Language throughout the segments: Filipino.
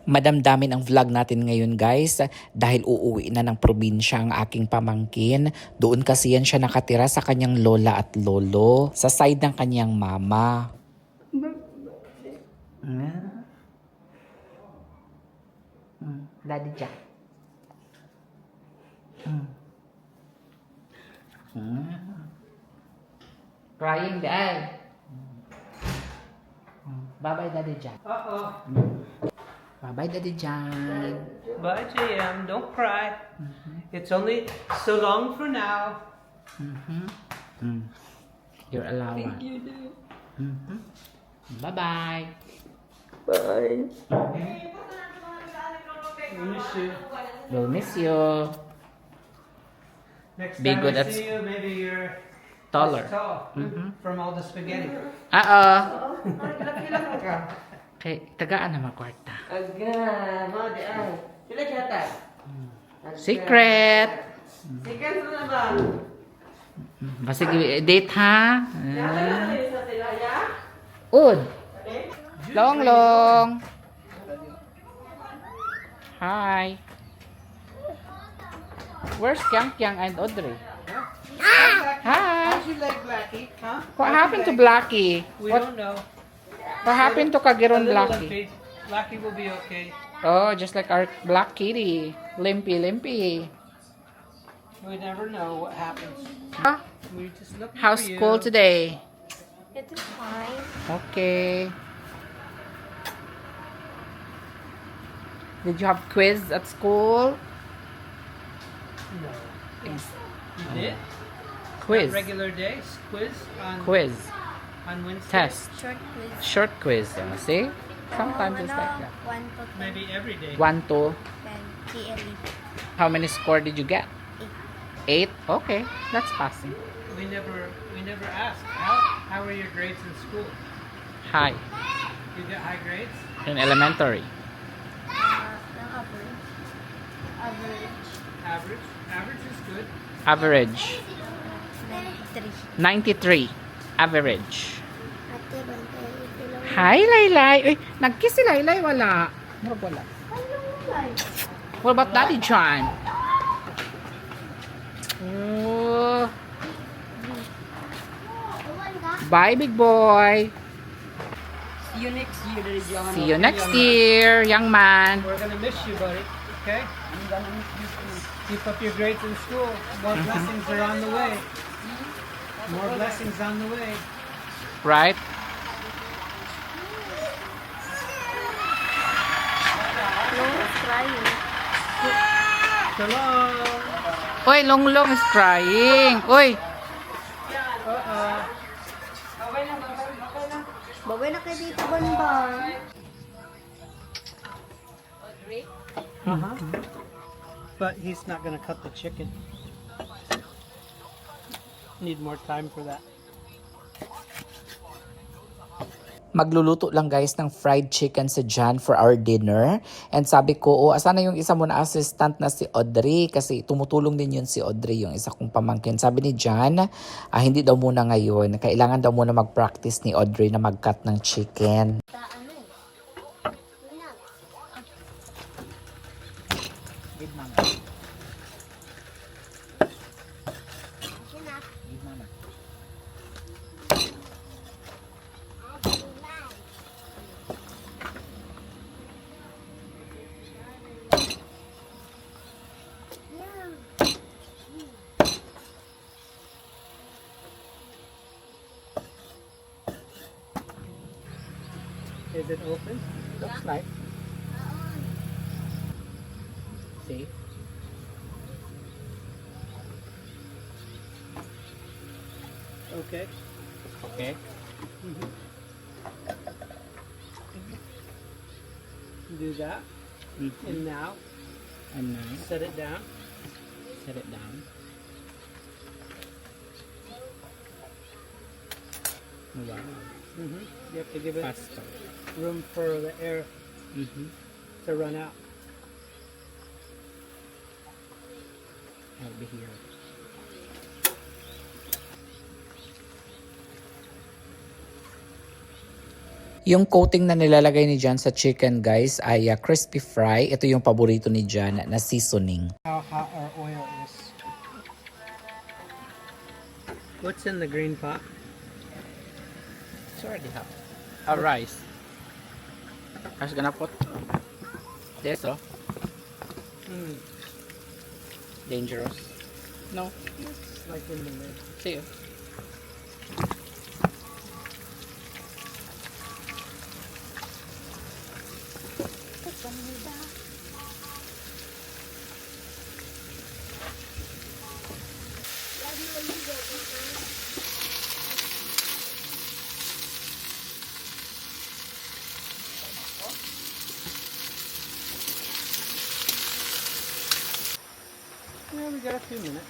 Madamdamin ang vlog natin ngayon guys dahil uuwi na ng probinsya ang aking pamangkin. Doon kasi yan siya nakatira sa kanyang lola at lolo sa side ng kanyang mama. Daddy Jack. Crying dad. Bye-bye Daddy Jack. Bye-bye Daddy Jack. Bye, JM. Don't cry. It's only so long for now. Your allowance. Thank you, dear. Bye-bye. Bye. We miss you. We'll miss you. Next Be time good I at see you, maybe you're taller. tall from all the spaghetti. Okay, tagaan naman kwarta. Aga, mo di ay. Sila chata. Secret. Secret na ba? Basta date ha. Sa tilaya? Ud. Long long. Hi. Where's Kyang Kyang and Audrey? Hi. How'd you like Blackie? Huh? What happened to Blackie? We What don't know. happened to A Kagiron little Blackie? limpy. Blackie will be okay. Oh, just like our black kitty. Limpy, limpy. We never know what happens. Huh? We just look How's for you. school today? It is fine. Okay. Did you have quiz at school? No. Yes. You did? Quiz. Regular days? Quiz? Quiz. On Wednesday? Test. Short quiz. Short quiz. See? Sometimes it's like that. 1 to 10. Maybe every day. 1, 2. 10. TLE. How many score did you get? 8. 8? Okay. That's passing. We never asked. How were your grades in school? High. You got high grades? In elementary. Ng average. Average. Average? Average is good. Average. 93. 93. Average. Ate, bantay. Hi, Laylay. Uy, nag-kiss si Laylay. Wala. Murag wala. What about Daddy John? Oh. Bye, big boy. See you next year, Daddy John. See you next year, young man. We're gonna miss you, buddy. Okay? I'm gonna miss you too. Keep up your grades in school. More blessings are on the way. More blessings on the way. Right? Long is crying. Shalom. Uy, Longlong is crying. Uy. Babay na kayo dito, Banban. But he's not gonna cut the chicken. Need more time for that. Magluluto lang guys ng fried chicken si John for our dinner. And sabi ko, oh, asan na yung isa mo na assistant na si Audrey? Kasi tumutulong din yun si Audrey, yung isa kong pamangkin. Sabi ni John, hindi daw muna ngayon. Kailangan daw muna mag-practice ni Audrey na mag-cut ng chicken. Is it open? Looks like. See? Okay. Okay. Do that. And now, And now, set it down. set it down. Wow. You have to give it Faster. room for the air to run out. I'll be here. Yung coating na nilalagay ni Jan sa chicken guys ay crispy fry. Ito yung paborito ni Jan na seasoning. How hot our oil is. What's in the green pot? It's already hot. Rice. I was gonna put this, oh. Dangerous. No. It's like in the mid. See you. Yeah, we got a few minutes.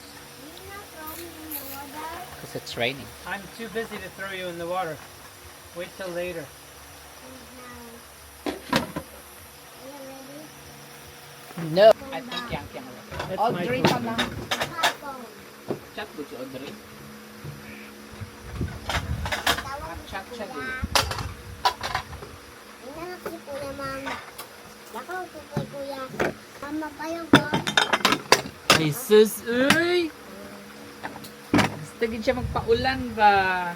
Because it's raining. I'm too busy to throw you in the water. Wait till later. No. I think yang yang. That's Audrey my pa lang. Chat mo si Audrey. Chat siya dito. Inanak si Kuya, Ma'am. Nakaw si Kuya. Mama pa yung ko. Ay sus, uy! Gusto gid siya magpaulan ba?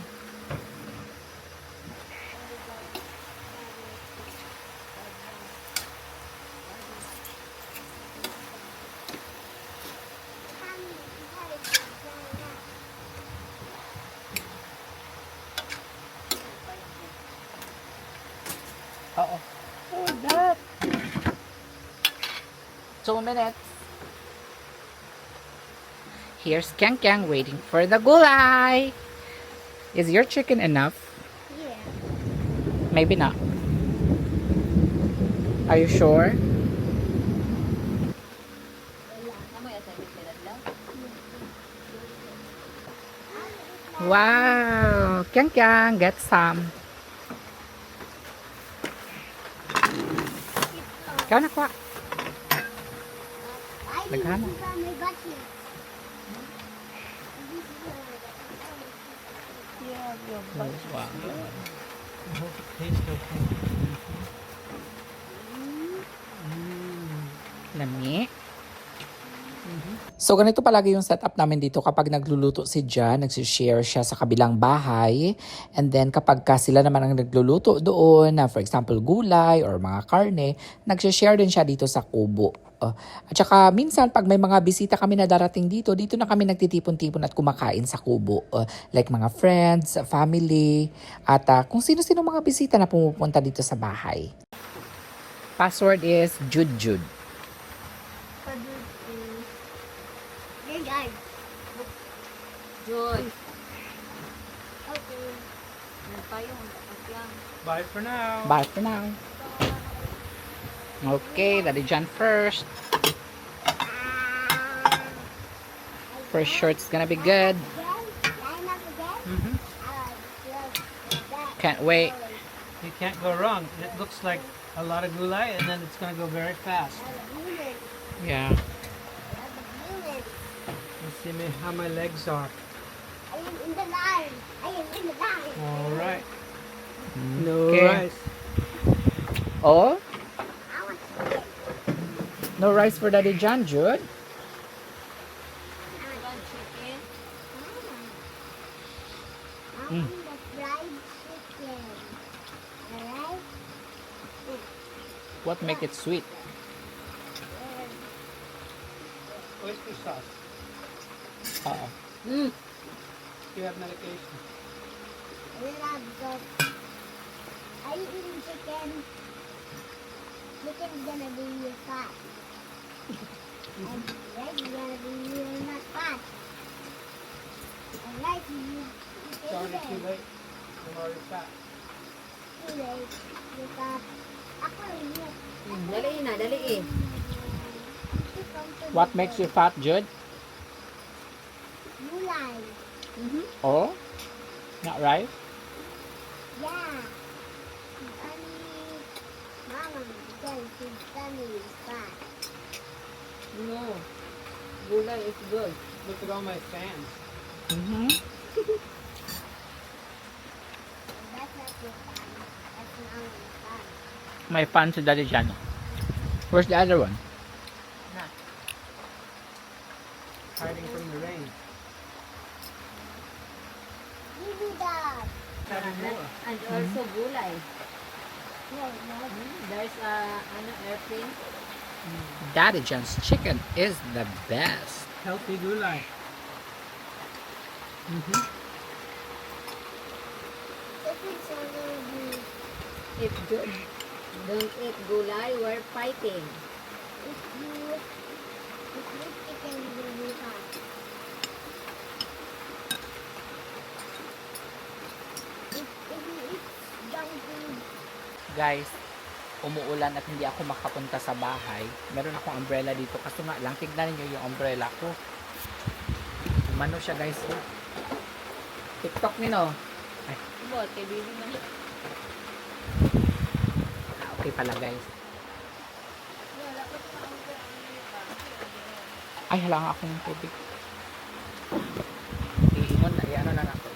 Oo. Oh, that. 2 minutes. Here's Kyang Kyang waiting for the gulay. Is your chicken enough? Yeah. Maybe not. Are you sure? Wow! Kyang Kyang, get some. Ikaw na kwa. Ay, Naghana. hindi pa may battery. Wow. Taste okay. Lami. So, ganito palagi yung setup namin dito kapag nagluluto si Jan, nagsishare siya sa kabilang bahay. And then, kapag sila naman ang nagluluto doon, na for example, gulay or mga karne, nagsishare din siya dito sa kubo. At saka, minsan, pag may mga bisita kami na darating dito, dito na kami nagtitipon-tipon at kumakain sa kubo. Like mga friends, family, at kung sino-sino mga bisita na pumupunta dito sa bahay. Password is Jude. Hey guys. Joy. Okay. Bye for now. Bye for now. Okay, Daddy Jan first. First short's gonna be good. Line up again. Mm-hmm. Can't wait. You can't go wrong. It looks like a lot of gulay, and then it's gonna go very fast. Yeah. You see me how my legs are. I am in the line. I am in the line. All right. No Okay. rice. Oh, I want to get no rice for Daddy Jan, Jude. Chicken. I want the fried chicken. Alright? What make it sweet? Oyster sauce. Uh-oh. You have medication. I love the... Are you eating chicken? Chicken's gonna be fat. And rice is gonna be not fat. And rice you It's already too late. I'm already fat. too late. Because ako init. Dali na, dali eh. What makes you fat, Jude? Gulay. Oh, not rice. Yeah. Mama, because his tummy is fat. No. Gulay is good. Look at all my fans. Mm-hmm. That's not your tummy. That's May fan si Daddy Jan. Where's the other one? Hiding from the rain. Give me that. Having more. And also gulay. No, no. There's a airplane. Daddy Jan's chicken is the best. Healthy gulai. Mm-hmm. This is already. If don't eat gulay, we're fighting. If you chicken will be hot. If you eat junk food, Guys, umuulan at hindi ako makapunta sa bahay. Meron akong umbrella dito. Kaso nga lang, tignan niyo yung umbrella ko. Umano siya guys. Oh. TikTok nino. Ay, Bot, kay baby man. okay pala guys. Ay, hala nga akong tubig. Iingon na, ano na ako.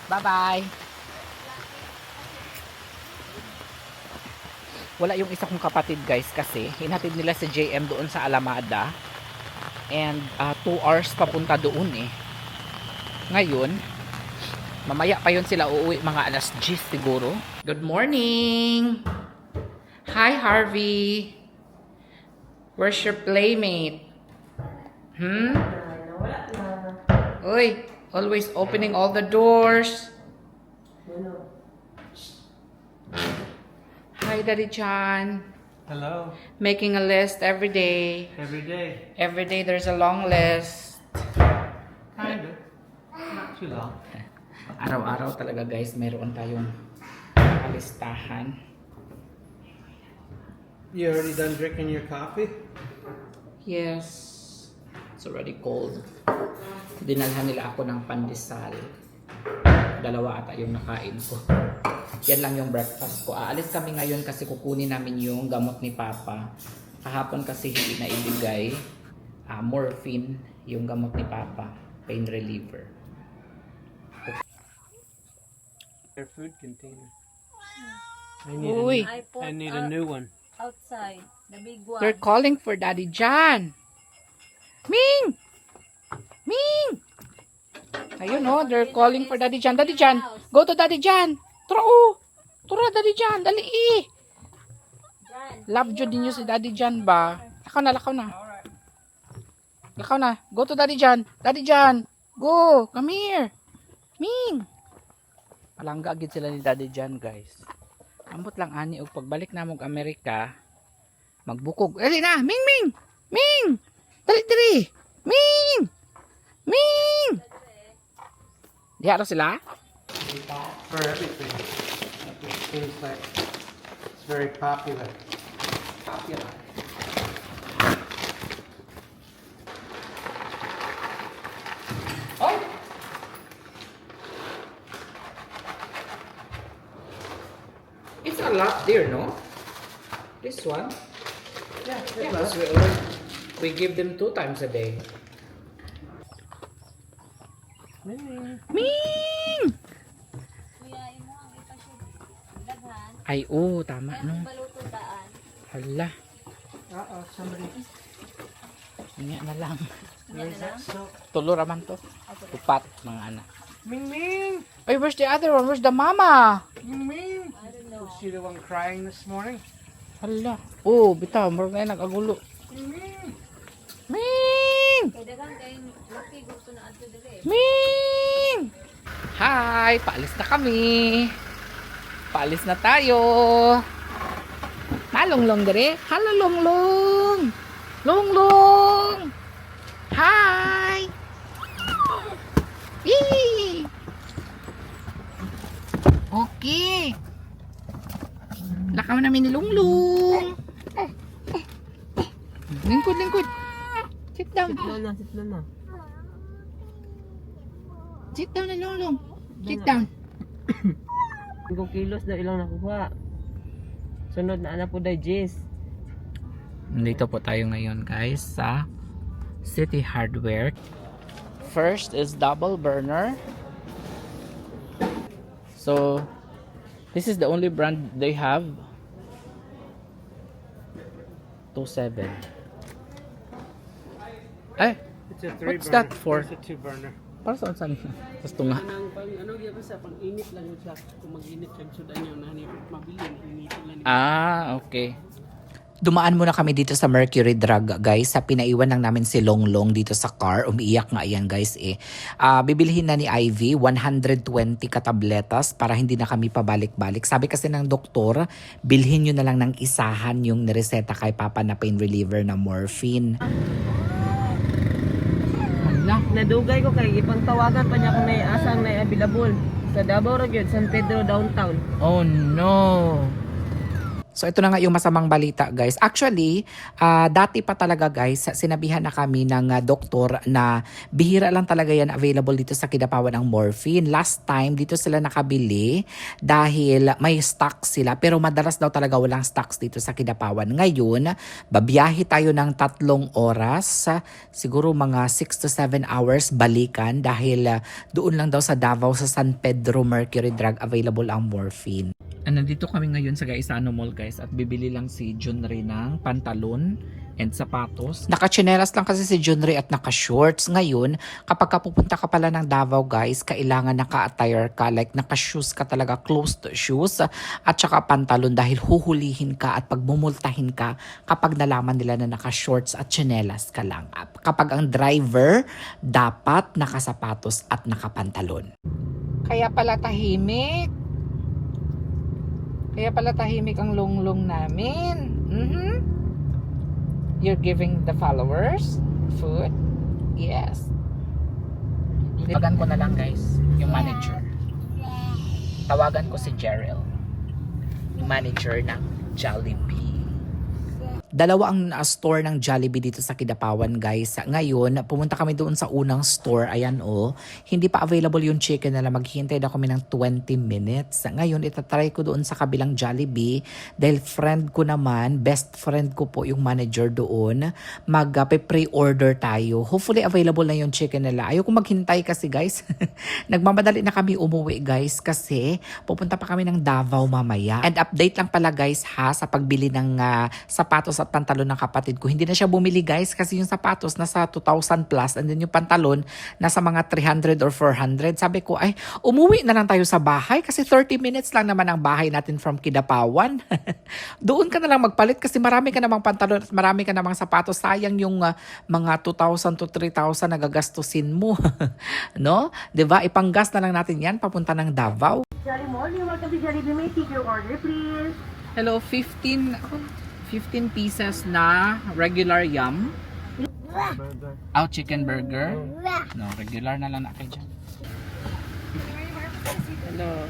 Bye-bye! Wala yung isa kong kapatid guys kasi hinatid nila si JM doon sa Alamada and 2 hours papunta doon eh. Ngayon, mamaya pa yun sila uuwi, mga alas 10 siguro. Good morning! Hi Harvey! Where's your playmate? Uy! Always opening all the doors. Hi, Daddy John. Hello. Making a list every day. Every day. Every day there's a long list. Kind of. Not too long. Araw-araw talaga guys, mayroon tayong listahan. You already done drinking your coffee? Yes. It's already cold. Dinalhan nila ako ng pandesal. 2 ata yung nakain ko. Yan lang yung breakfast ko. Aalis kami ngayon kasi kukunin namin yung gamot ni Papa. Kahapon kasi hindi na ibigay. Morphine, yung gamot ni Papa. Pain reliever. Your food container. Uy. I need a new one. Outside, the big one. They're calling for Daddy John. Ming! Ming! Ayun oh, they're calling for Daddy John. Daddy John, go to Daddy John. Tara oh. Tara Daddy John, dali eh. Love you din nyo si Daddy John ba? Lakaw na, lakaw na. Lakaw na. Go to Daddy John. Daddy John, go. Come here. Ming! Malangga agad sila ni Daddy John guys. Ambot lang ani og pagbalik na mong Amerika, magbukog. Dali na, Ming Ming. Ming! Dali dali. Ming! Ming! Diha ra sila? For everything. It seems like it's very popular. Popular. Oh! It's a lot there, no? This one? Yeah, Yeah, because we give them 2 times a day. Ming! Kuya, imo ang ipasyon. Daghan. Ay, oo, tama, no? Balutod daan. Hala, Uh-oh, somebody. niya na lang. Where's that soap? Tulo raman to. Tupat, mga anak. Ming Ming! Ay, where's the other one? Where's the mama? Ming Ming! I don't know. Was she the one crying this morning? Hala. Oh, bitaw, mo na nag-agulo. Ming Ming! Ming! Kay daghan kay lucky gusto na adto dili. Ming! Hi! Paalis na kami. Paalis na tayo. Halonglong dire. Halo longlong. Longlong. Hi! Yee! Okay. Lakaw namin ni Lunglong. Lingkod, lingkod. Sit down. Sit na. Sit down na Lunglong. Sit down. 5 kilos daw ilang nakuha. Sunod na po dai Jess. Nandito po tayo ngayon guys sa City Hardware. First is double burner. So this is the only brand they have. 27. Eh, It's a what's that for? It's a 2-burner. Para saan saan? Tapos tunga. Ano gyud sa pang init lang yun siya. Kung mag-init kag sudan yun na mabili init lang. Ah, okay. Dumaan muna kami dito sa Mercury Drug, guys. Sa pinaiwan lang namin si Longlong dito sa car. Umiiyak nga yan, guys eh. Bibilihin na ni Ivy 120 katabletas para hindi na kami pabalik-balik. Sabi kasi ng doktor, bilhin nyo na lang ng isahan yung nireseta kay Papa na pain reliever na morphine. Nadugay ko kay ipang tawagan pa niya kung may asang na available sa Davao ra gyud, San Pedro downtown. Oh no! So ito na nga yung masamang balita, guys. Actually, dati pa talaga, guys, sinabihan na kami ng doktor na bihira lang talaga yan available dito sa Kidapawan ng morphine. Last time, dito sila nakabili dahil may stocks sila. Pero madalas daw talaga walang stocks dito sa Kidapawan. Ngayon, babiyahe tayo ng 3 oras, siguro mga 6 to 7 hours balikan dahil doon lang daw sa Davao, sa San Pedro Mercury Drug available ang morphine. Nandito kami ngayon sa Gaisano Mall, guys, at bibili lang si Junri ng pantalon and sapatos. Naka-chinelas lang kasi si Junri at naka-shorts. Ngayon, kapag pupunta ka pala ng Davao, guys, kailangan naka-attire ka, like naka-shoes ka talaga, closed shoes at saka pantalon dahil huhulihin ka at pagmumultahin ka kapag nalaman nila na naka-shorts at chinelas ka lang. Kapag ang driver, dapat nakasapatos at nakapantalon. Kaya pala tahimik. Kaya pala tahimik ang Longlong namin. You're giving the followers food? Yes. Tawagan ko na lang, guys, yung manager. Tawagan ko si Jerrel, yung manager ng Jollibee. Dalawa ang store ng Jollibee dito sa Kidapawan, guys. Ngayon, pumunta kami doon sa unang store. Ayan hindi pa available yung chicken nila. Maghihintay na kami ng 20 minutes. Ngayon, itatry ko doon sa kabilang Jollibee dahil friend ko naman, best friend ko po yung manager doon. Pre-order tayo. Hopefully, available na yung chicken nila. Ayoko maghintay kasi, guys. Nagmamadali na kami umuwi, guys, kasi pupunta pa kami ng Davao mamaya. And update lang pala, guys, sa pagbili ng sapatos at pantalon ng kapatid ko. Hindi na siya bumili, guys, kasi yung sapatos nasa 2,000 plus and then yung pantalon nasa mga 300 or 400. Sabi ko, ay, umuwi na lang tayo sa bahay kasi 30 minutes lang naman ang bahay natin from Kidapawan. Doon ka na lang magpalit kasi marami ka namang pantalon at marami ka namang sapatos. Sayang yung mga 2,000 to 3,000 na gagastusin mo. No? Diba? Ipanggas na lang natin yan papunta ng Davao. Jolly Mall, you welcome to Jollibee. May take your order, please. Hello, 15 pieces na regular yum. Chicken burger. No, regular na lang na kayo dyan. Hello.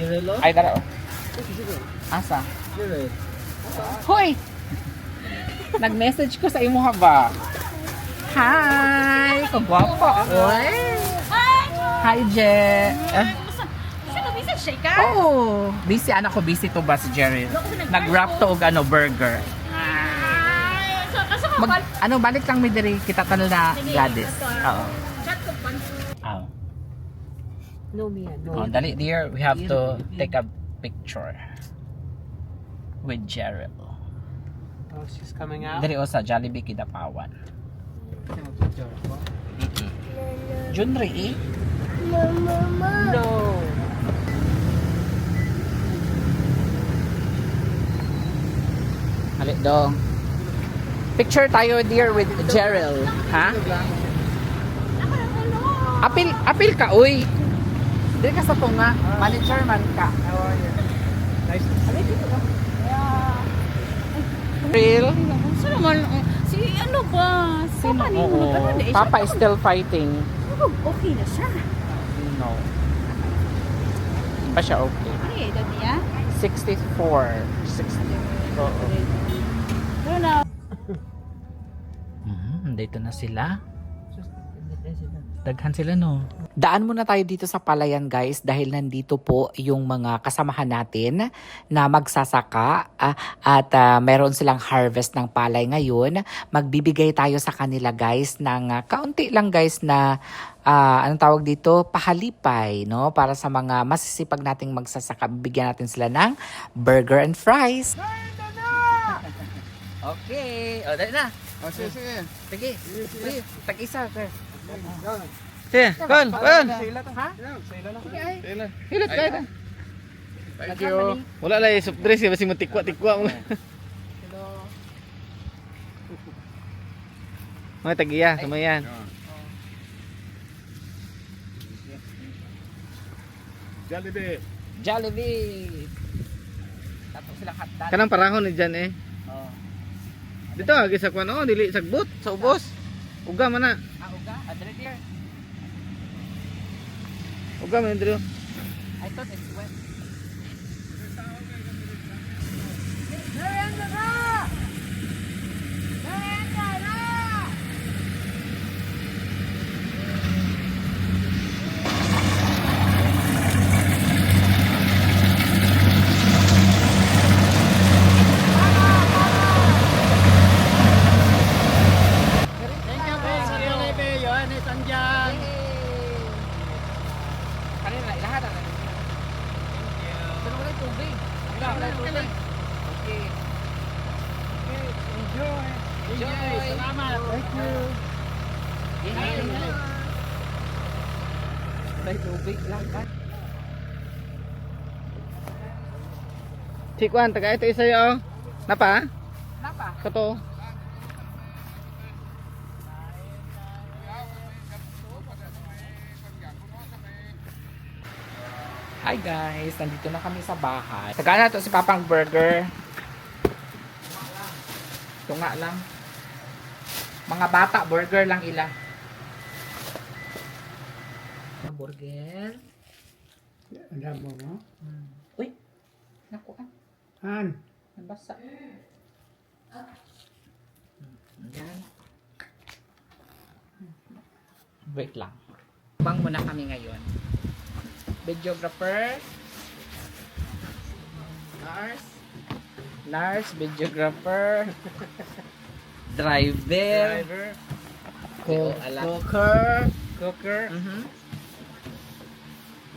Jirelo? Ay, dara. Asa? Jirelo. Hoy! Nag-message ko sa imo ha ba? Hi! Kagwapo. Oy! Hi, Je! Sino bisa shake ka? Oh! Busy, anak ko, busy to ba si Jerry? Nag-wrap to og burger. So ka Balik lang mi diri kita tanol na Gladys. Oo. chat ko pan. Oh. No, Mia. Oh, dali dear, we have to take a picture with Jerry. Oh, she's coming out. Diri sa Jollibee Kidapawan. Junri, No. Halit dong. Picture tayo dear with Jerrel. Ha? Apil ka, uy. Dili ka sa tunga. Manager man ka. How are you? Nice to see you. Real? So naman, si ano ba? Si Papa ni mo nagkaroon na Papa is still fighting. Okay na siya. No. Pa siya okay. Ano yung edad niya? 64. 60. Oo. Pero na. Dito na sila. Daghan sila, no? Daan muna tayo dito sa palayan guys dahil nandito po yung mga kasamahan natin na magsasaka at meron silang harvest ng palay ngayon. Magbibigay tayo sa kanila guys ng kaunti lang guys na anong tawag dito? Pahalipay, no? Para sa mga masisipag nating magsasaka, bibigyan natin sila ng burger and fries. Okay. O, dali na. Sige. Sige. Sige. Tag-isa, sir. Sige, kon. Ha? Hilat ka. Thank you. Wala lang yung soft drinks kasi matikwa-tikwa mo. Mga tagiya, sumayan. Jollibee. Tapos silang hotdog. Kanang parahon ni Jan eh. Oh. Dito agi sa kwan dili sagbot sa ubos. Uga man na. Uga. Adre dear. Uga man dito. I thought it's wet. Kanina, lahat na. Pero wala yung tubig. Wala yung tubig. Okay. Enjoy. Salamat. Thank you. May tubig lang ka. Chikwan, taga ito isa yo. Napa? Napa? Kato. Hi guys, nandito na kami sa bahay. Tagaan na to si Papang Burger. Ito nga lang. Mga bata, burger lang ila. Burger. Ang mo, no? Uy, naku ah. Han. Nabasa. Ayan. Wait lang. Bang muna kami ngayon. Videographer. Lars, videographer. Driver. Cooker.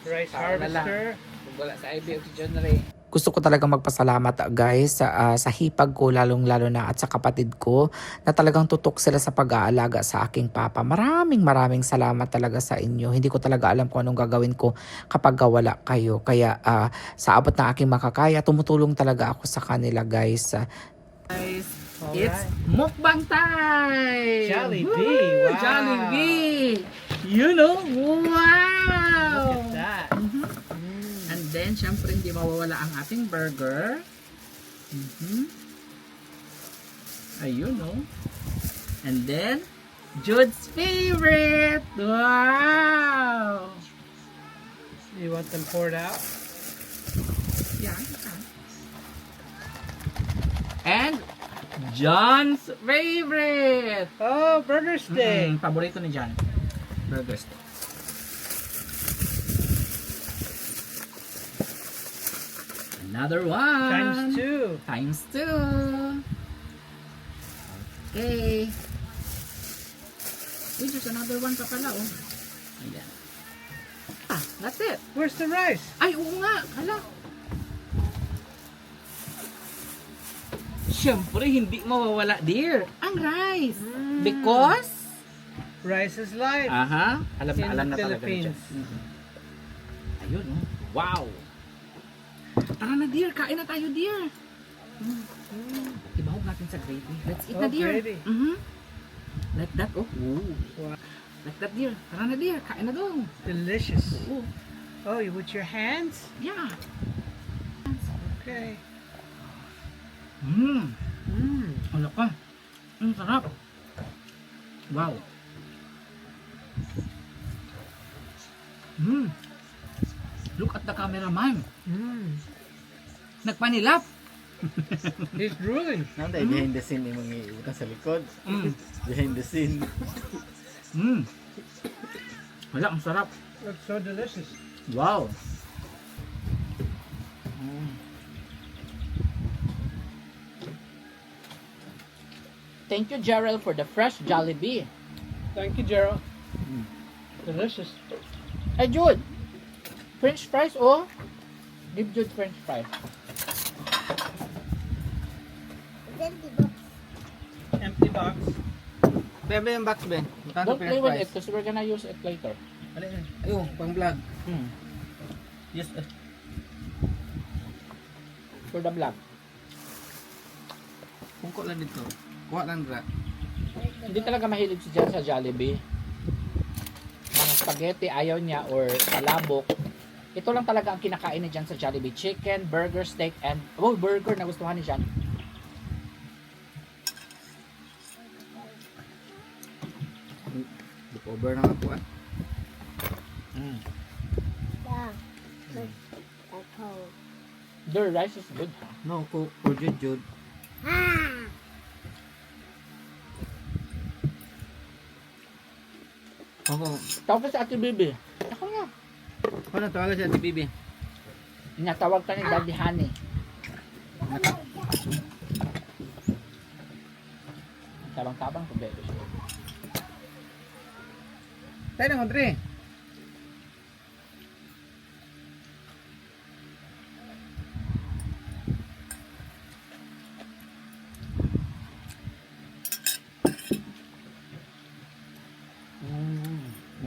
Rice harvester. Wala sa IB Oxygen Ray. Gusto ko talagang magpasalamat guys sa hipag ko lalong-lalo na at sa kapatid ko na talagang tutok sila sa pag-aalaga sa aking papa. Maraming salamat talaga sa inyo. Hindi ko talaga alam kung anong gagawin ko kapag wala kayo. Kaya sa abot ng aking makakaya, tumutulong talaga ako sa kanila guys. Guys, it's mukbang time! Jollibee! Woo! Wow! Jollibee! You know? Wow! Look at that. And then, syempre, hindi mawawala ang ating burger. Ayun, no? And then, Jude's favorite! Wow! You want them poured out? Yeah. And, John's favorite! Oh, burger steak. Paborito ni John. Burger steak. Another one. Times 2. Times 2. Okay. Wait, there's another one pa pala, oh. Ayan. That's it. Where's the rice? Ay, oo nga. Hala. Siyempre, hindi mawawala, dear. Ang rice. Because? Rice is life. Aha. Alam na, In alam na talaga ni Philippines. John. Ayun, oh. Wow. Tara na, dear. Kain na tayo, dear. Ibahog natin sa gravy. Let's eat na, Oh, dear. gravy. Like that, oh. Wow. Like that, dear. Tara na, dear. Kain na doon. Delicious. Oo. Oh, you with your hands? Yeah. Okay. Ano ka? Sarap. Wow. Look at the cameraman. Nagpanilap. He's drooling. Nanday behind the scene yung mga utang sa likod. Behind the scene. Wala, ang sarap. Looks so delicious. Wow. Thank you, Gerald, for the fresh Jollibee. Thank you, Gerald. Delicious. Hey, Jude. French fries, oh. Give Jude French fries. Then the box. Empty box. Ben, Ben, box, Ben. Magkano Don't play with it because we're gonna use it later. Ayun, pang vlog. Yes. For the vlog. Pungko lang dito. Kuha lang dra. Hindi talaga mahilig si Jan sa Jollibee. Mga spaghetti ayaw niya or palabok. Ito lang talaga ang kinakain ni Jan sa Jollibee. Chicken, burger, steak, and burger na gustuhan ni Jan. Over na nga po ah. Yeah. That's cold. Their rice is good, ha? No, for Jud. Ah! Ako, Tawag ka sa Ate Bibi. Ako nga. ano tawagan si Ate Bibi? Inatawag ka ni Daddy Honey. Tabang-tabang ko, bebe. Tayo na, Andre.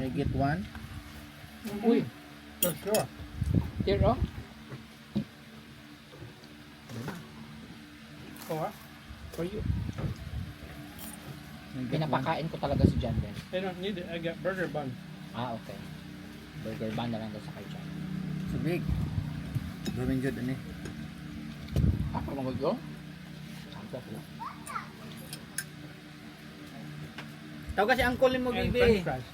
May get one. Uy, For sure. here, oh. For what? For you. May get one. Pinapakain ko talaga si Jan din. They don't need it. I got burger bun. Ah, okay. Burger bun na lang daw sa kay Jan. Subig. Gawin Jud ani. Ah, pag mag-go? Sample ko. Tawag kasi angkol mo, And Bibi. french fries.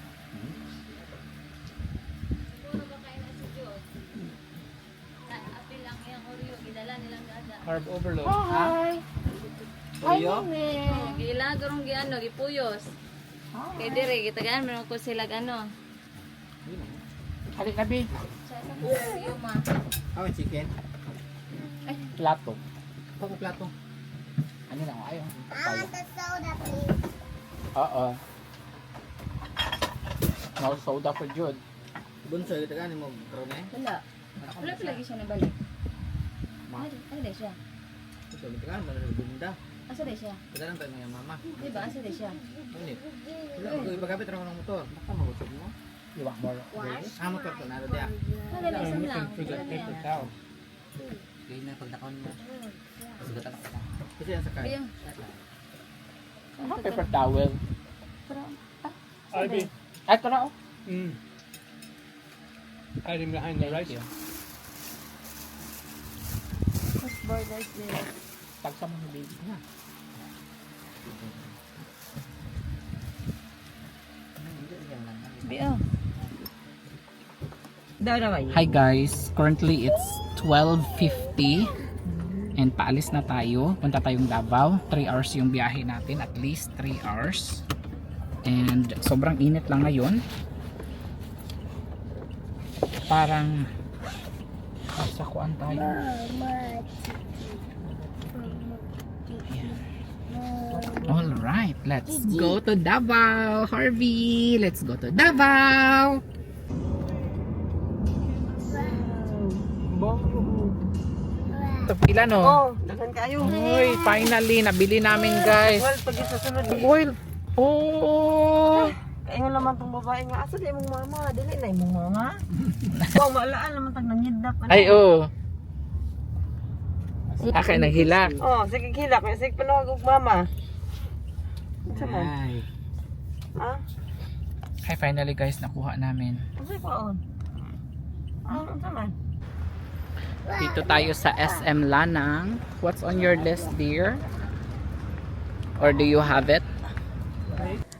Carb overload. Hi! Hi, Tuyo? Mimi! Gila, garong giano, gipuyos. Kay dire, gitagaan mo ko sila ano. Halik na, Bi. Iyo ma. Awan chicken. Plato. Pako plato. Ano lang, ayaw. I want the soda, please. Oo. No soda for Jude. Bunso kita kan mo karon eh. Wala. Wala pa lagi siya nabalik. Ay, di siya. Ito kita kan mo bunda. Asa di siya? Kita lang tayo ng mama. Di ba, asa di siya? Ano? Wala ko ipagapit ra ko ng motor. Baka mabusog mo. Iwak mo. Amo ka to na dia. Wala na isang lang. For the paper towel. Gay na pagdakon mo. Sugat ako. Kasi yan sakay. Biyo. Paper towel. Ivy. Ay, ito na, oh. Hiding behind the rice. Mas borders nila. Tagsa mo ni baby na. Biyo. Daw naman. Hi guys, currently it's 12:50 and paalis na tayo. Punta tayong Davao. 3 hours yung biyahe natin, at least 3 hours. And sobrang init lang ngayon. Parang sa kuan tayo. All right, let's go to Davao, Harvey. Let's go to Davao. Pila no? Oh, dagan kayo. Uy, finally nabili namin guys. Well, pag sa sunod ni Oil. Oh. Ayun naman tong babae nga asa di mong mama, dili na imong mama. Wow, maalaan naman tag nangidap. Ay oh. Akin naghilak. Oh, sige hilak, sige panawag og mama. Unsa man? Ay. Ha? Hi, finally guys, nakuha namin. Unsa paon? Unsa man? Dito tayo sa SM Lanang. What's on your list, dear? Or do you have it?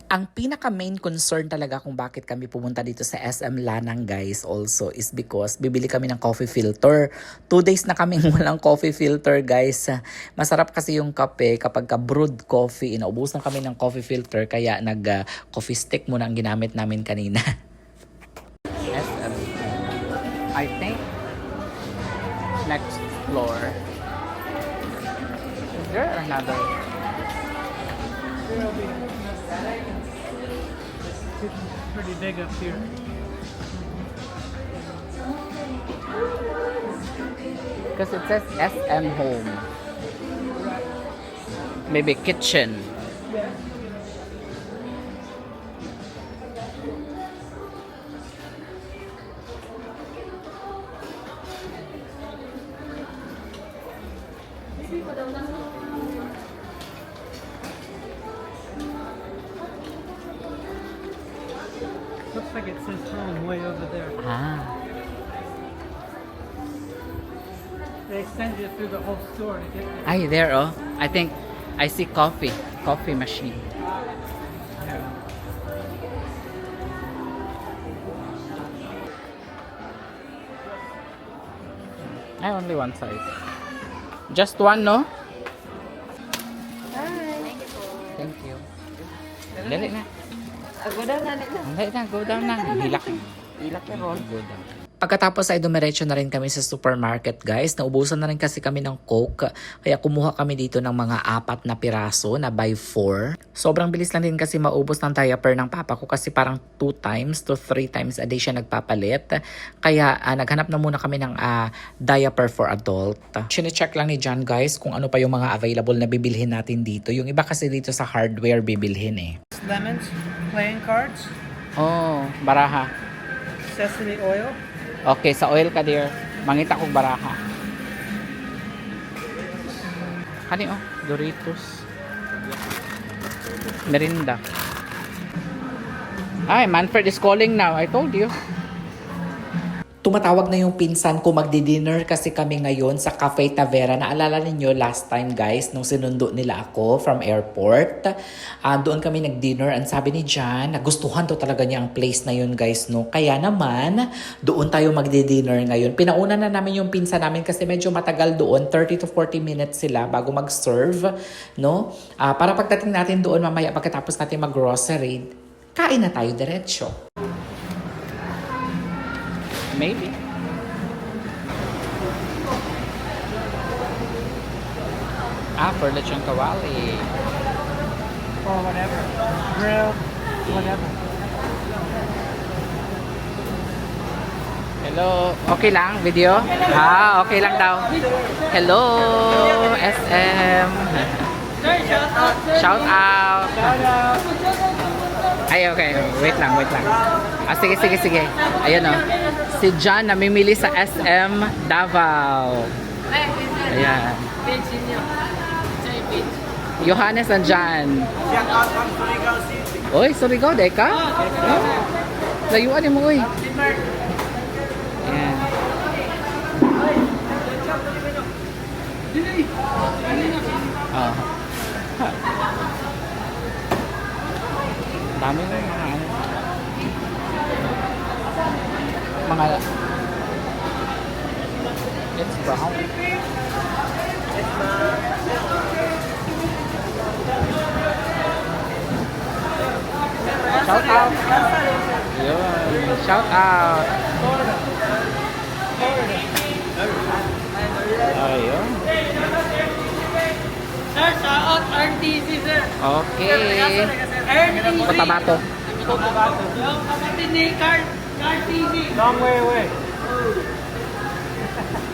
Ang pinaka main concern talaga kung bakit kami pumunta dito sa SM Lanang guys also is because bibili kami ng coffee filter. 2 days na kaming walang coffee filter guys. Masarap kasi yung kape kapag ka brewed coffee. Inaubusan kami ng coffee filter kaya nag coffee stick muna ang ginamit namin kanina. SM I think. Next floor. Is there another? It's pretty big up here. Because it says SM Home. Maybe kitchen. Looks like it says home way over there. Ah. They extended it through the whole store to get there. Ay, there oh. I think I see coffee. Coffee machine. I only one size. Just one, no? Thank you. Dali na. Ako daw na nila. Dali na, go down na. Hilak. Ilak na ron. Go down. Pagkatapos ay dumiretso na rin kami sa supermarket guys. Naubusan na rin kasi kami ng Coke. Kaya kumuha kami dito ng mga 4 na piraso na by 4. Sobrang bilis lang din kasi maubos ng diaper ng papa ko kasi parang 2 times to 3 times a day siya nagpapalit. Kaya naghanap na muna kami ng diaper for adult. Chine-check lang ni John guys kung ano pa yung mga available na bibilhin natin dito. Yung iba kasi dito sa hardware bibilhin eh. Lemons, playing cards, Oh, baraha. sesame oil. Okay, sa oil ka dear. Mangita kong baraha. Kani oh, Doritos. Merinda. Ay, Manfred is calling now. I told you. Tumatawag na yung pinsan ko, magdi-dinner kasi kami ngayon sa Cafe Tavera. Naalala ninyo last time guys, nung sinundo nila ako from airport. Doon kami nag-dinner and sabi ni Jan, nagustuhan to talaga niya ang place na yun guys. No? Kaya naman, doon tayo magdi-dinner ngayon. Pinauna na namin yung pinsan namin kasi medyo matagal doon. 30 to 40 minutes sila bago mag-serve. No? Para pagdating natin doon mamaya pagkatapos natin mag-grocery, kain na tayo diretso. Maybe. For lechon kawali. Or whatever. Grilled, whatever. Hello. Okay lang, video? Okay lang daw. Hello, SM. Shout out. Shout out. Ay, okay. Wait lang. Sige. Ayun o. Si John namimili sa SM Davao. Ayan. Johannes and John. Shout out from Surigao City. Oy, Surigao, deka? Layuan mo, oy. Ayan. Oh. Dami na yung mga it's brown. Shout out. Yun. Shout out. Ayun. Sir, shout out RTC, sir. Okay. RTC. Cotabato. Yung kapatid ni Car TV. Long way away.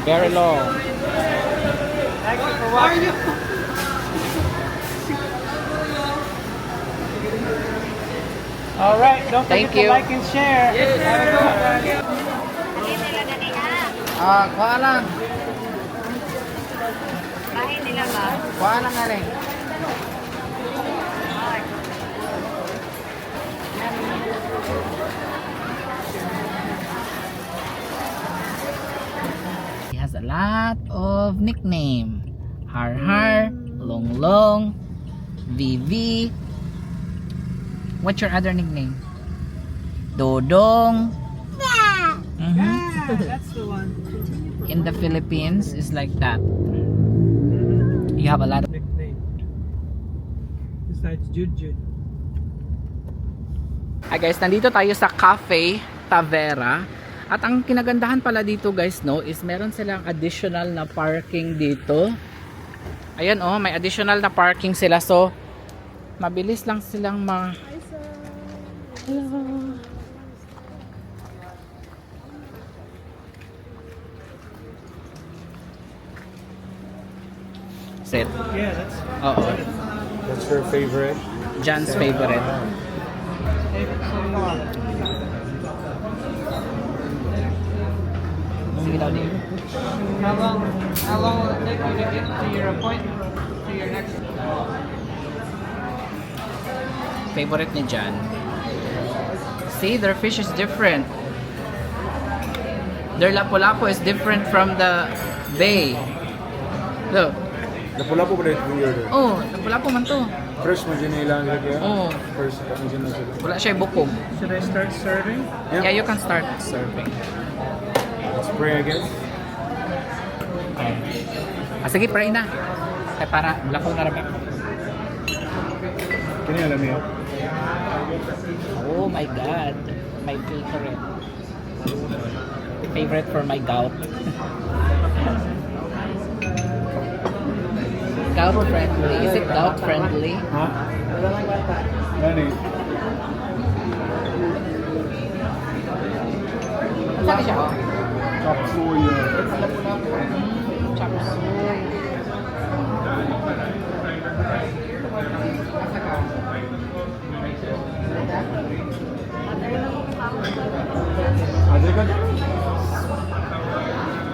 Very long. Thank you for watching. All right, don't forget Thank you. to like and share. Yes, sir. Kuha lang. Bahay nila ba? Kuha lang nga rin. He has a lot of nickname. Har, Long Long, Vivi. What's your other nickname? Dodong. That's the one. In the Philippines, it's like that. You have a lot of... Nickname. Besides Jude. Hi guys, nandito tayo sa Cafe Tavera. At ang kinagandahan pala dito guys, no, is meron silang additional na parking dito. Ayan oh, may additional na parking sila. So, mabilis lang silang Hello. Sit. Yeah, that's Oo. What's your favorite? John's favorite. favorite so far. Sige daw din. How long will it take you to get to your appointment? To your next Favorite ni John. See, their fish is different. Their lapu-lapu is different from the bay. Look. Lapu-lapu pa rin yung order. Oh, lapu-lapu man to. Fresh mo dyan ilang lagi. Oh, First, kasi dyan na sila. wala siya bukog. Should I start serving? Yeah, you can start serving. Spray again. Sige, pray na. Kaya para lako na rin. Kini alam niyo? Oh my God. My favorite. Favorite for my gout. Gout friendly. Is it gout friendly? Ha? Nani? Saan siya? Chop suey. Chop suey. Ada kan?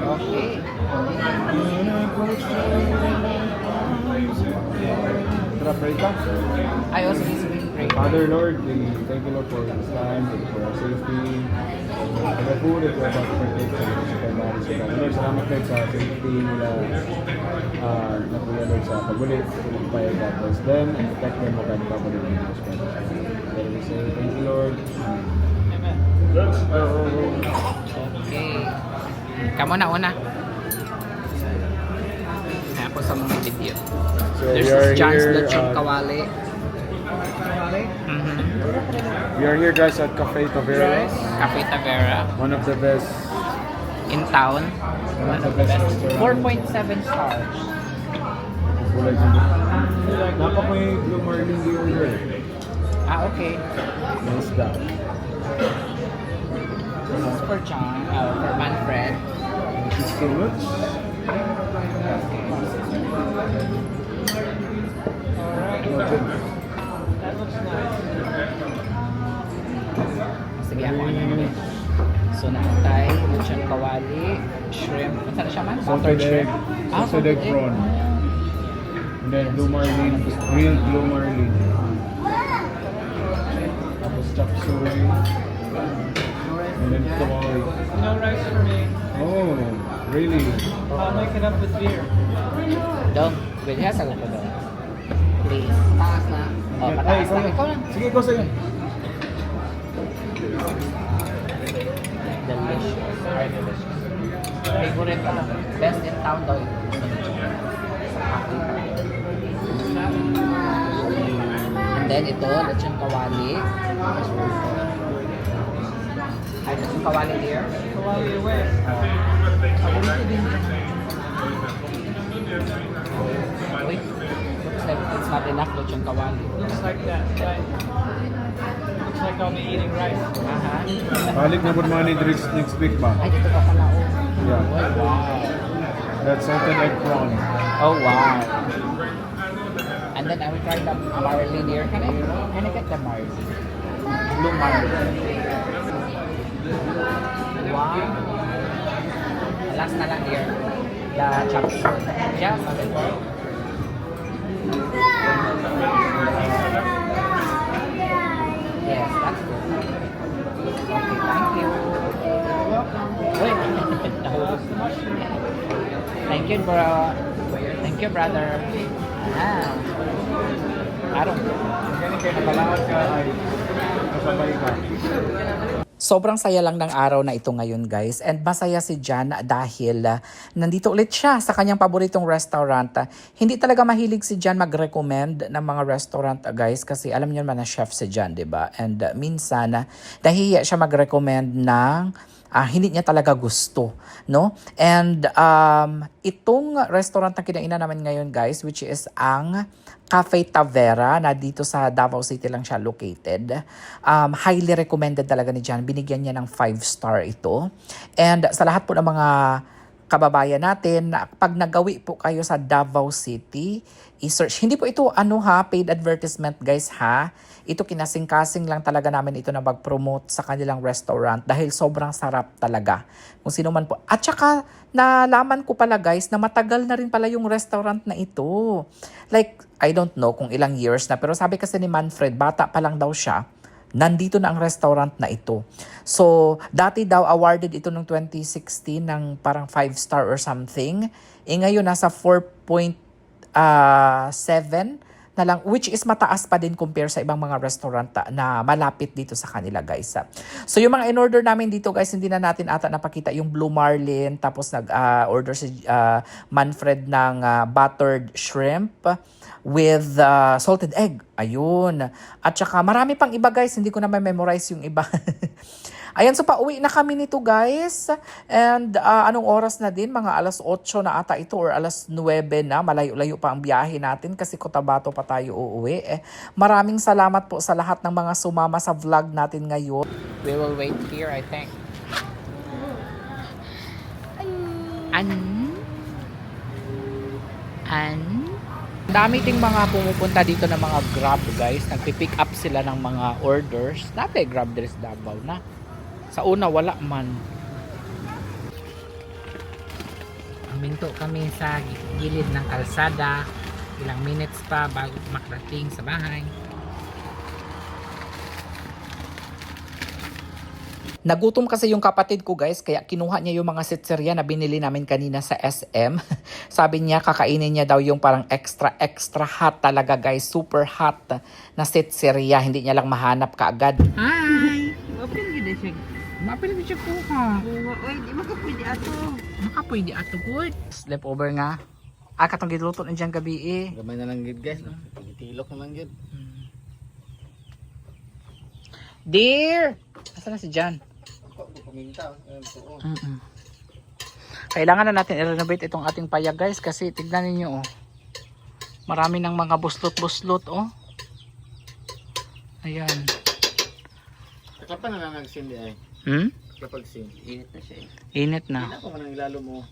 Okay. Tara, pray ka. I also need to pray. Father Lord, we thank you Lord for this time, thank you for our safety, for the food that we're about to partake sa body sa God. Lord, salamat Lord sa safety nila na kuya Lord sa pagulit, sa pagpapayag God. Bless them and protect them o God, papalit ng Jesus Christ. Lord, we say thank you Lord. Amen. Let's go. Okay. Kamu na una. Kaya ako sa mga video. So There's we are this John's here, Lechon Kawali. we are here guys at Cafe Tavera, Cafe Tavera. one of the best In town. One of the best restaurants. 4.7 stars. Bulay dito. Dapat may Blue Marlin di order. Ah, okay. Nice that. This is for John, for Manfred. Thank you so much. That looks nice. Sige, ako ano. So, naantay, lechon kawali, shrimp. Ano na siya man? Salted egg. Ah, Salted egg prawn. And then Blue Marlin. Grilled Blue Marlin. Tapos chop suey. And then kawali. No rice for me. Oh, really? I'll make it up with beer. Dong, pwede ha, sagot ko dong. Please. Taas na. Oh, Ay, pataas na. Ikaw lang. Sige, ikaw sa'yo. Delicious. Very delicious. Favorite ko. Best in town daw. And then ito, lechon kawali. Ay, lechon kawali here. Kawali away. Paborito din yan. Wait. Looks like it's not enough lechon kawali. Looks like that, right? Looks like I'll be eating rice. Aha. Balik na po money next week ba? Ay, dito ka pala. Oh. Yeah. Oh, wow. That's salted egg prawn. Oh, wow. And then I will try the marlin here. Can I get the marlin? Blue marlin. Wow. Last na lang here. The chop suey. Just a little. Yes, that's good. Okay, thank you. Wait. Thank you, bro. Thank you, brother. Ah. I don't know. Ganun kayo nabalawat ka ay kasabay ka. Sobrang saya lang ng araw na ito ngayon guys, and masaya si Jan dahil nandito ulit siya sa kanyang paboritong restaurant. Hindi talaga mahilig si Jan mag-recommend ng mga restaurant guys kasi alam niyo naman na chef si Jan, 'di ba? And minsan nahihiya siya mag-recommend ng hindi niya talaga gusto, no? And itong restaurant na kinainan namin ngayon guys, which is ang Cafe Tavera, na dito sa Davao City lang siya located. Highly recommended talaga ni Jan. Binigyan niya ng 5-star ito. And sa lahat po ng mga kababayan natin, pag nagawi po kayo sa Davao City, i-search. Hindi po ito paid advertisement guys ha. Ito kinasing-kasing lang talaga namin ito na mag-promote sa kanilang restaurant dahil sobrang sarap talaga. Kung sino man po. At saka nalaman ko pala guys na matagal na rin pala yung restaurant na ito. Like, I don't know kung ilang years na, pero sabi kasi ni Manfred, bata pa lang daw siya, nandito na ang restaurant na ito. So, dati daw awarded ito noong 2016 ng parang 5-star or something. Ngayon nasa 4.7 na lang, which is mataas pa din compare sa ibang mga restaurant na malapit dito sa kanila guys. So yung mga in-order namin dito guys, hindi na natin ata napakita yung Blue Marlin, tapos nag-order si Manfred ng buttered shrimp with salted egg. Ayun. At saka marami pang iba guys, hindi ko na memorize yung iba. Ayan, so pauwi na kami nito guys. And anong oras na din? Mga alas 8 na ata ito or alas 9 na. Malayo-layo pa ang biyahe natin kasi Cotabato pa tayo uuwi. Maraming salamat po sa lahat ng mga sumama sa vlog natin ngayon. We will wait here, I think. Dami ting mga pumupunta dito ng mga Grab guys. Nagpipick up sila ng mga orders. Dati Grab dress Davao na. Sa una wala man. Minto kami sa gilid ng kalsada. Ilang minutes pa bago makarating sa bahay. Nagutom kasi yung kapatid ko guys, kaya kinuha niya yung mga sitserya na binili namin kanina sa SM. Sabi niya kakainin niya daw yung parang extra hot talaga guys, super hot na sitserya. Hindi niya lang mahanap kaagad. Hi! Mapil siya. Mapil siya kuha. Oy, di makapwede ato. Makapwede ato good. Sleepover nga. Katong giluto na dyan gabi eh. Gamay na lang gid guys, no? Tilok na lang gid. Dear! Asan na si Jan? Paminta. Kailangan na natin i-renovate itong ating payag guys kasi tignan ninyo oh. Marami ng mga buslot-buslot oh. Ayan. Kapag na nag-sindi ay. Kapag sindi, init na siya. Init na. Hindi na ako manang ilalo mo.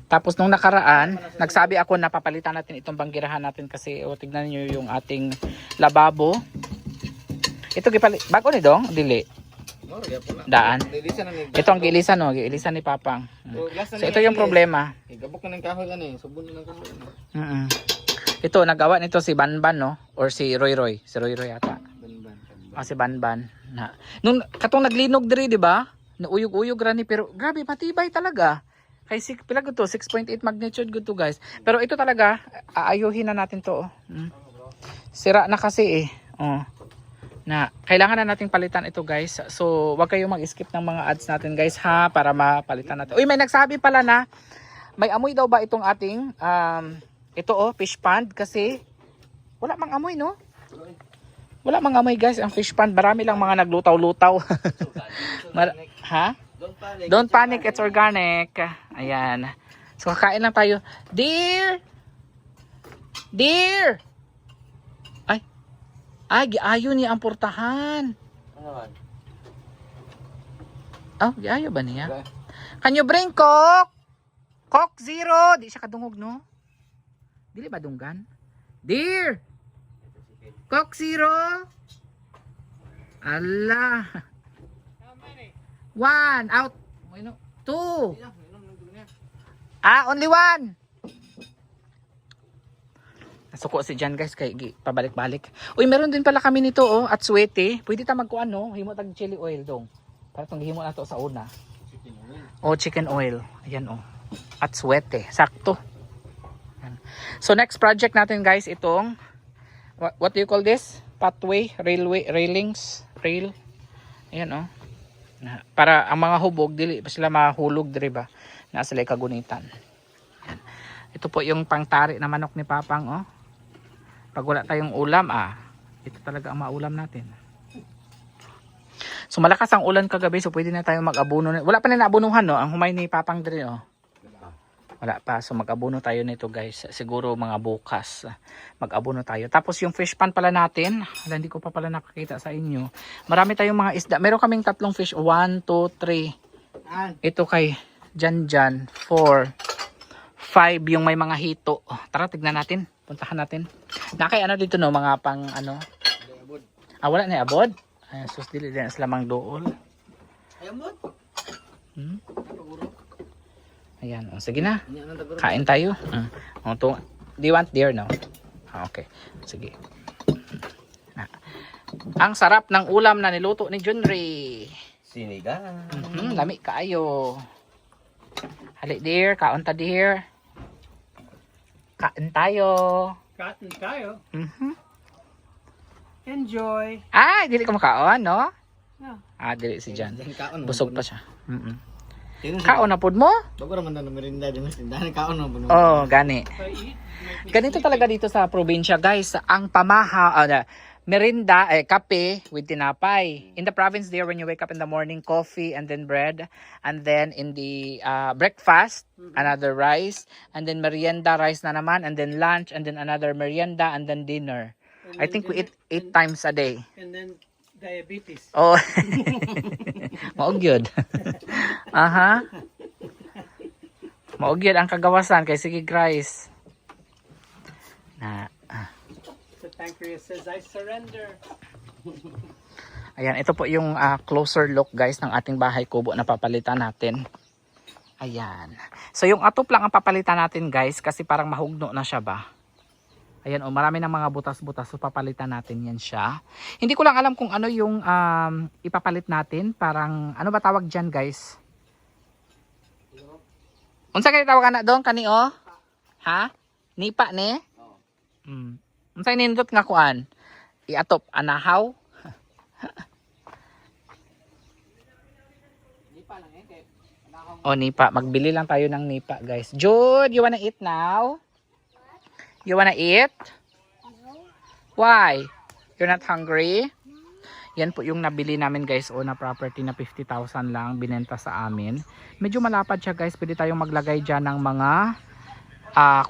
Tapos nung nakaraan, nagsabi ako na papalitan natin itong banggirahan natin kasi tignan niyo yung ating lababo. Ito bago ni Dong, dili. Daan. Ito ang giilisan no, giilisan ni Papang. So ito yung problema. Gabok na ng kahoy ano eh, subon na ng kahoy. Ito nagawa nito si Banban no or si Roy. Si Roy ata. Si Banban. Nung katong naglinog diri, di ba? Nauyog-uyog rani pero grabe matibay talaga. Kay pila to 6.8 magnitude good to guys. Pero ito talaga aayuhin na natin to. Sira na kasi eh. Na kailangan na nating palitan ito guys. So wag kayong mag-skip ng mga ads natin guys ha para mapalitan natin. Uy, may nagsabi pala na may amoy daw ba itong ating ito fish pond kasi wala mang amoy no? Wala mang amoy guys ang fish pond. Marami lang mga naglutaw-lutaw. Ha? Don't panic, it's organic. Ayan. So kakain lang tayo. Dear! Ay, giayo niya ang portahan. Giayo ba niya? Can you bring Coke? Coke Zero. Di siya kadungog, no? Dili ba dunggan? Dear! Coke Zero. Allah. 1 out. 2. Only 1. Nasuko si Jan guys kay pabalik-balik. Uy, meron din pala kami nito at suwete. Pwede ta magkuan no, himo tag chili oil dong. Para tong himo nato sa una. Chicken oil. Ayan At suwete, sakto. Ayan. So next project natin guys itong what do you call this? Pathway, railway, railings, rail. Ayan Para ang mga hubog dili pa sila mahulog diri ba. Na sila kagunitan. Yan. Ito po yung pangtari na manok ni Papang oh. Pag wala tayong ulam ito talaga ang maulam natin. So malakas ang ulan kagabi so pwede na tayong mag-abono. Wala pa na naabunuhan no, ang humay ni Papang diri oh. Wala pa. So mag-abono tayo nito guys. Siguro mga bukas. Mag-abono tayo. Tapos yung fish pan pala natin. Hindi ko pa pala nakakita sa inyo. Marami tayong mga isda. Meron kaming 3 fish. 1, 2, 3. Ito kay Jan 4, 5 yung may mga hito. Tara tignan natin. Puntahan natin. Nakay ano dito no. Mga pang ano. Wala na abod. Ay, sus dili din sila mang dool. Ayan, sige na. Kain tayo. Do you want deer now? Okay, sige. Ang sarap ng ulam na niluto ni Junri. Sinigang. Lami kaayo. Hali deer, kaon ta deer. Kain tayo. Cotton tayo. Mhm. Enjoy. Dili ka makaon, no? No. Dili si Jan. Kaon. Busog pa siya. Kaon na pod mo? Bago naman na merinda din mas tindahan kaon mo. Oh, gani. So eat. Ganito talaga dito sa probinsya, guys. Ang merinda, kape with tinapay. In the province there, when you wake up in the morning, coffee and then bread. And then in the breakfast, another rice. And then merienda, rice na naman. And then lunch, and then another merienda, and then dinner. I think we eat 8 times a day. And then diabetes. Oh. Maugyod. Aha. Maugyod ang kagawasan kay sige guys. The pancreas says, I surrender. Ayan, ito po yung closer look guys ng ating bahay kubo na papalitan natin. Ayan. So yung atop lang ang papalitan natin guys kasi parang mahugno na siya ba. Ayan marami ng mga butas-butas so papalitan natin yan siya. Hindi ko lang alam kung ano yung ipapalit natin. Parang ano ba tawag dyan guys? Unsa kayo tawag na doon kanio? Ha? Nipa ni? Unsay nindot nga kuan? Iatop anahaw? Nipa. Magbili lang tayo ng nipa, guys. Jude, you wanna eat now? You wanna eat? Why? You're not hungry? Yan po yung nabili namin, guys. Na property na 50,000 lang. Binenta sa amin. Medyo malapad siya, guys. Pwede tayong maglagay dyan ng mga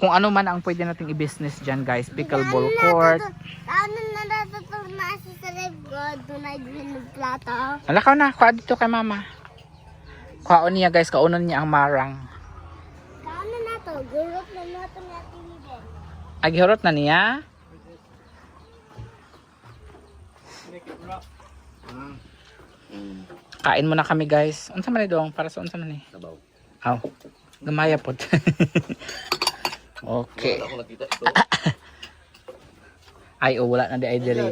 kung ano man ang pwede nating i-business dyan, guys. Pickleball court. Ano na natutog na sa lifeguard doon ay ng plato? Alakaw na. Kuha dito kay mama. Kuhaon niya, guys. Kaunon niya ang marang. Ano na to? Gurot na nato na tinibon. Agihurot na niya. Make it rough. Kain muna kami, guys. Unsa man ni dong? Para sa unsa man ni? Sabaw. Aw. Gamaya pod. Okay. Ay, wala na di ay diri.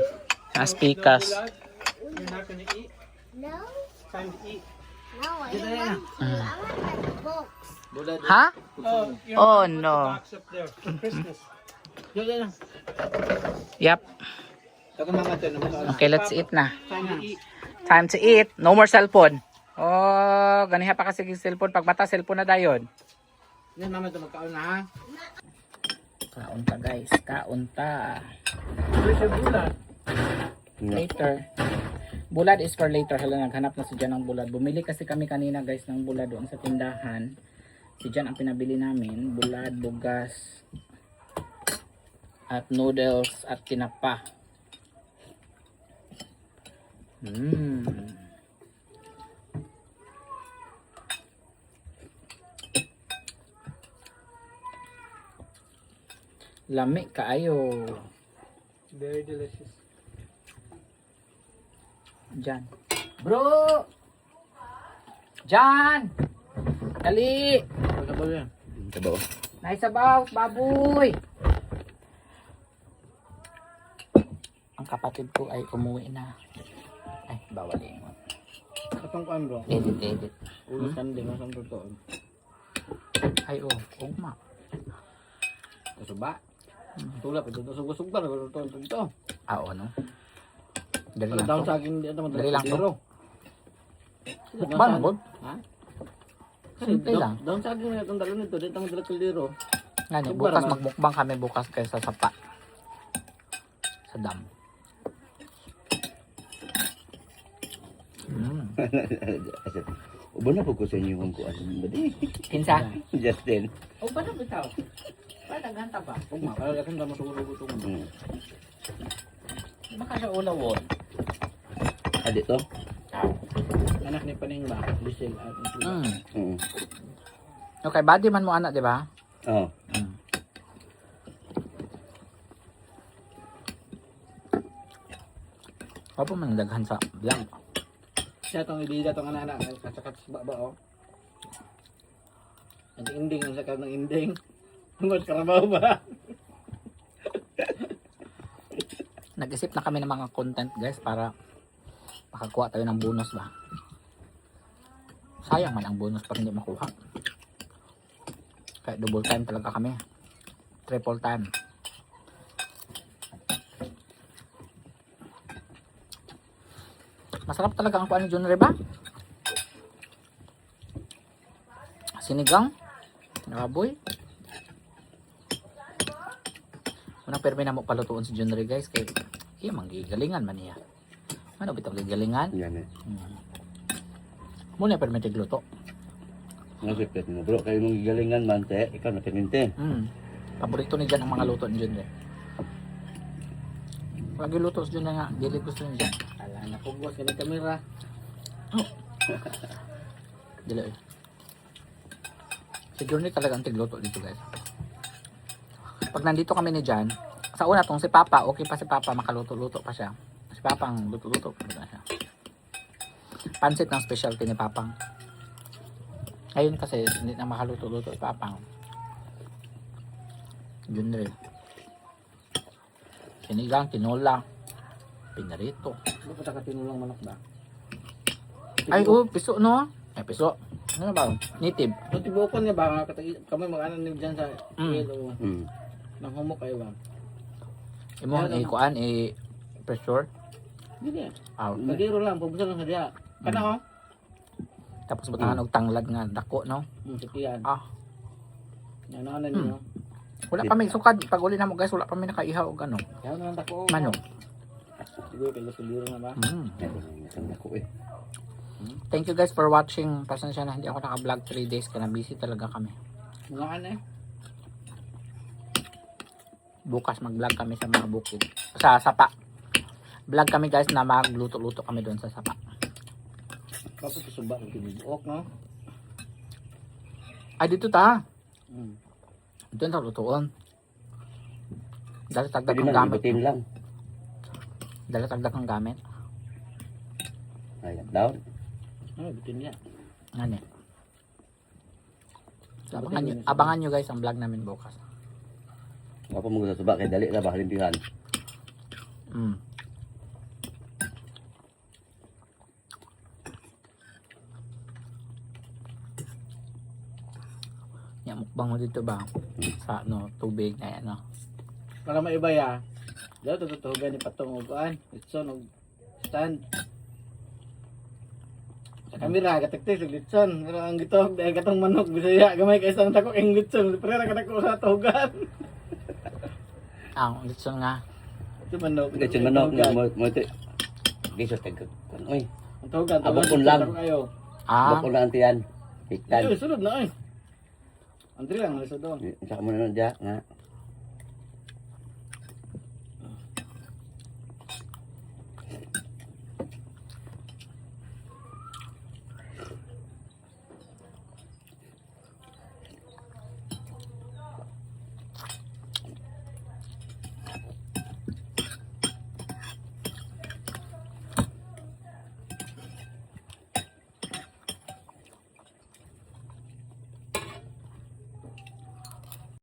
Speakers. You're not gonna eat? No? Time to eat. No, I don't want to. I want the box. Ha? Oh, you're Oh, gonna put no. the box up there for Christmas. Yep. Okay, let's eat na. Time to eat. Time to eat. No more cellphone. Oh, ganiha pa kasi yung cellphone. Pag mata, cellphone na dayon. Yan mama to magkaon na ha. Kaon ta, guys. Kaon ta. Where's your bullet? Later. Bulad is for later. Hala, naghanap na si Jan ng bulad. Bumili kasi kami kanina, guys, ng bulad doon sa tindahan. Si Jan ang pinabili namin. Bulad, bugas, at noodles, at tinapa. Lami kaayo. Very delicious. Jan. Bro! Jan! Dali! Sabaw. Naisabaw, baboy! Ang kapatid ko ay umuwi na. Ay, bawal yun. Katong kuan bro. Edit. Ulo sandi mo sa totoo. Ay, ugma. Kasuba. Tulap ito sugod-sugod na ito. No? Dali lang Down to. sa akin dito Dali lang to. Mukbang mo? Ha? Simple lang. Doon sa akin itong dalo nito, dito ang dala kaldero. Ngani, Mukbang bukas naman. magmukbang kami bukas kayo sa sapa. Sa dam. Uban na po ko sa inyo kung kuan ba di. Kinsa? Justin. O ba na bitaw? Pa naghanta pa. Kung makala kan daw masuguro ko Hmm. Maka sa ulawon. Adi to? anak ni Paning ba? Lisel at Mm. Mm. Okay, body man mo anak, di ba? Oh. Mm. Apa man daghan sa vlog. siya tong ibida tong anak kasakat sa baba oh. Ang inding ang sakat ng inding. Tungod karabaw ba? Nag-isip na kami ng mga content guys para makakuha tayo ng bonus ba. Sayang man ang bonus pag hindi makuha. Kaya double time talaga kami. Triple time. Masarap talaga ang kuha ni John Reba. Sinigang. Nakaboy. Unang permi na mo palutuon si John Reba guys. Kaya iya manggigalingan man niya. Ano bitang gigalingan? Yan eh. Muna permi tigluto. Nasipit mo bro. Kayo mong gigalingan man te. Ikaw na pininte. Paborito ni Jan ang mga luto ni John Reba. Lagi luto si John nga. Dili gusto ni Jan. Ala na pugos kani kamera. Dili eh. Si Johnny talaga ang tigluto dito guys. Pag nandito kami ni Jan, sa una tong si Papa, okay pa si Papa, makaluto-luto pa siya. Si Papa ang luto-luto pa siya. Pansit ng specialty ni Papang. Ngayon kasi hindi na makaluto-luto si Papang. Johnny. Sinigang, tinola, pinarito. Ano pa ta tinulang manok ba? Ay, piso no? Ay, piso. Ano ba? Native. No tibokon niya ba kami mag-anan ni diyan sa kilo Mm. ng humok kayo ba? Imo ang ikuan pressure. Dili. Out. Kadiro lang pubusan lang sa diya. Kana oh. Tapos butangan og tanglad nga dako no. Sitiyan. Ah, Yan na niyo. wala pa may sukad. Pag uli na mo guys, wala pa may nakaihaw og ano. Yan na tako. Manok. Siguro kay suliro na ba? Nasaan ako eh. Thank you guys for watching. Pasensya na hindi ako naka-vlog 3 days kana busy talaga kami. Mga ano eh. Bukas mag-vlog kami sa mga bukid. Sa sapa. Vlog kami guys na magluto-luto kami doon sa sapa. Kapag suba ng tinubuok no. Ay dito ta. Mm. Doon sa lutuon. Dala tagdag Pwede ang man, gamit. ibutin lang. Dala tagdag ang gamit. Ayan, down. Ano bitin niya? Ano eh. So, abangan nyo guys ang vlog namin bukas. Ako mo sa suba kay dali ra ba halimpihan. Yan, mukbang mo dito ba? Sa ano, tubig na ano. Para maiba ya. Daw tututugan ni patong og kuan. Litson og stand. Sa kamera katiktik og litson. Pero ang gitog dahil katong manok bisaya gamay kay isang takok ang litson. Pero ra kadako sa tugan. Ang litson nga. Ito manok. Lechon manok nga mo ito. Giso tag kun oy. Ang tugan Abot lang. kayo. Bako na antiyan. Ay, Hiktan. sunod na ay. Andre lang nasa doon. Sa mo na diya nga.